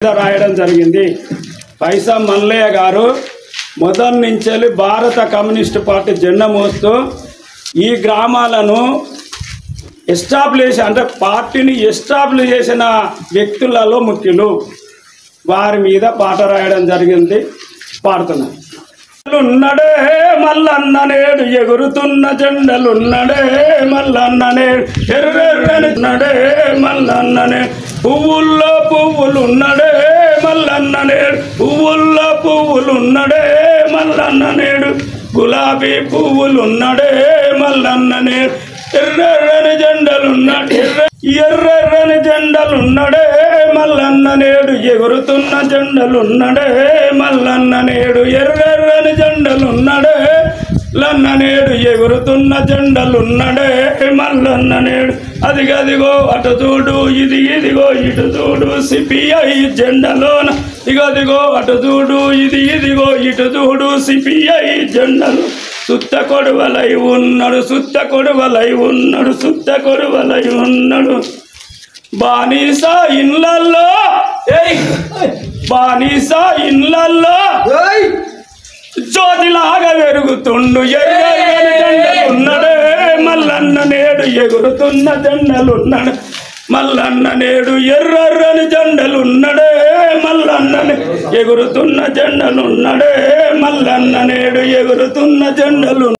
రాయడం జరిగింది. పైసా మల్లయ్య గారు మొదటి నుంచి భారత కమ్యూనిస్ట్ పార్టీ జెండా మోస్తూ ఈ గ్రామాలను ఎస్టాబ్లిష్ అంటే పార్టీని ఎస్టాబ్లిష్ చేసిన వ్యక్తులలో ముఖ్యులు. వారి మీద పాట రాయడం జరిగింది. పాడుతున్నాను. ఉన్నడే మల్లన్న నేడు ఎగురుతున్న జెండలున్నడే మల్లన్న నేడు ఎర్రెర్రనున్నడే మల్లన్న నేడు పువ్వుల్లో పువ్వులున్నడే మల్లన్న నేడు పువ్వుల్లో పువ్వులున్నడే మల్లన్న నేడు గులాబీ పువ్వులున్నడే మల్లన్న నేడు ఎర్రెర్రని జెండలున్నడే ఎర్రెర్రని జెండలున్నడే మల్లన్న నేడు ఎగురుతున్న జెండలున్నడే మల్లన్న నేడు ఎర్రెర్రని జెండలున్నడే లన్న నేడు ఎగురుతున్న జెండలున్నడే మల్లన్న నేడు అదిగదిగో అటు చూడు ఇది ఇదిగో ఇటు చూడు సిపిఐ జెండలోన ఇగదిగో అటు చూడు ఇది ఇదిగో ఇటు చూడు సిపిఐ జెండలు సుత్త కొడువలై ఉన్నాడు సుత్త కొడువలై ఉన్నాడు సుత్త కొడువలై ఉన్నాడు బానిసా ఇళ్ళల్లో బానిసా ఇళ్ళల్లో జ్యోతిలాగా వెరుగుతుండు ఎర్రని జెండలున్నడే మల్లన్న నేడు ఎగురుతున్న జెండలున్నాడు మల్లన్న నేడు ఎర్రని జెండలున్నడే మల్లన్న ఎగురుతున్న జెండలున్నడే మల్లన్న నేడు ఎగురుతున్న జెండలు